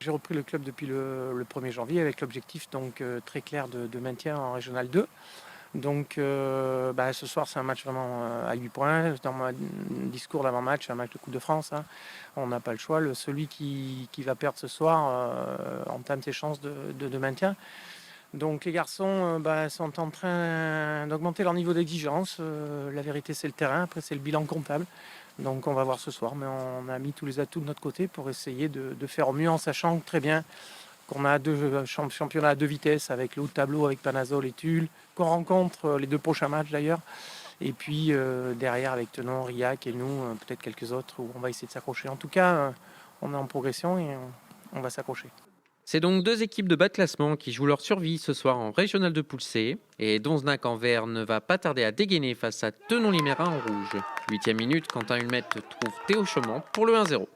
J'ai repris le club depuis le 1er janvier avec l'objectif donc très clair de maintien en Régional 2. Donc ce soir c'est un match vraiment à 8 points. Dans mon discours d'avant-match, un match de Coupe de France, hein. On n'a pas le choix. Celui qui va perdre ce soir entame ses chances de maintien. Donc les garçons sont en train d'augmenter leur niveau d'exigence. La vérité c'est le terrain, après c'est le bilan comptable. Donc on va voir ce soir, mais on a mis tous les atouts de notre côté pour essayer de faire au mieux en sachant très bien qu'on a deux championnats à deux vitesses avec le haut de tableau, avec Panazol et Tulle, qu'on rencontre les 2 prochains matchs d'ailleurs. Et puis derrière avec Tenon, Riac et nous, peut-être quelques autres où on va essayer de s'accrocher. En tout cas, on est en progression et on va s'accrocher. C'est donc 2 équipes de bas de classement qui jouent leur survie ce soir en Régional de Poule C. Et Donzenac en vert ne va pas tarder à dégainer face à Tenon-Limérin en rouge. 8e minute, Quentin Hulmet trouve Théo Chaumont pour le 1-0.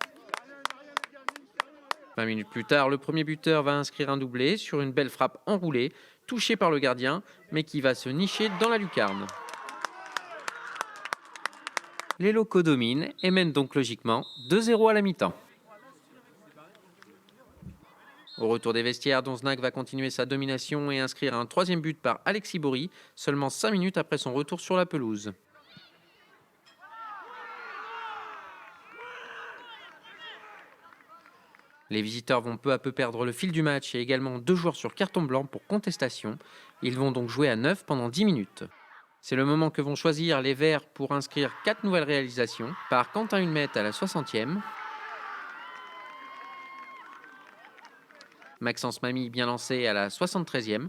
20 minutes plus tard, le premier buteur va inscrire un doublé sur une belle frappe enroulée, touchée par le gardien, mais qui va se nicher dans la lucarne. Les locaux dominent et mènent donc logiquement 2-0 à la mi-temps. Au retour des vestiaires, Donzenac va continuer sa domination et inscrire un 3e but par Alexis Bory, seulement 5 minutes après son retour sur la pelouse. Les visiteurs vont peu à peu perdre le fil du match et également 2 joueurs sur carton blanc pour contestation. Ils vont donc jouer à 9 pendant 10 minutes. C'est le moment que vont choisir les Verts pour inscrire 4 nouvelles réalisations par Quentin Hulmet à la 60e. Maxence Mamie bien lancé à la 73e.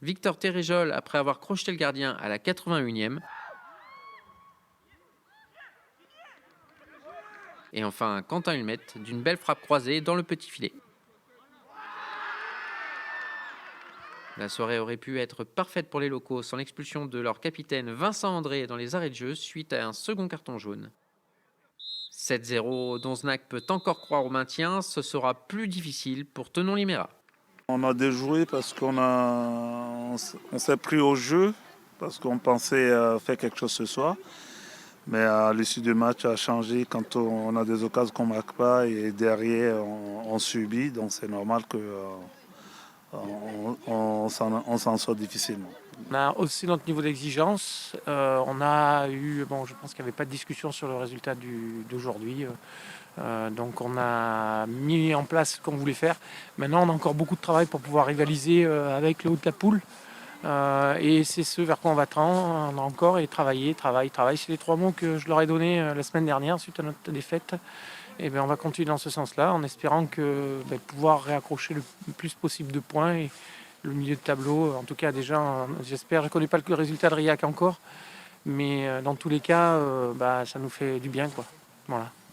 Victor Téréjol après avoir crocheté le gardien à la 81e. Et enfin Quentin Hulmet d'une belle frappe croisée dans le petit filet. La soirée aurait pu être parfaite pour les locaux sans l'expulsion de leur capitaine Vincent André dans les arrêts de jeu suite à un second carton jaune. 7-0, Donzenac peut encore croire au maintien, ce sera plus difficile pour Tenon-Limérin. On a déjoué parce on s'est pris au jeu, parce qu'on pensait faire quelque chose ce soir. Mais à l'issue du match, ça a changé quand on a des occasions qu'on ne marque pas et derrière on subit. Donc c'est normal qu'on s'en sort difficilement. On a aussi notre niveau d'exigence. On a eu, je pense qu'il n'y avait pas de discussion sur le résultat d'aujourd'hui. Donc on a mis en place ce qu'on voulait faire. Maintenant, on a encore beaucoup de travail pour pouvoir rivaliser avec le haut de la poule. Et c'est ce vers quoi on va tendre. On a encore et travailler. C'est les 3 mots que je leur ai donnés la semaine dernière suite à notre défaite. Et on va continuer dans ce sens-là en espérant pouvoir réaccrocher le plus possible de points. Et le milieu de tableau, en tout cas déjà, j'espère. Je ne connais pas le résultat de Riac encore. Mais dans tous les cas, ça nous fait du bien, quoi. Voilà.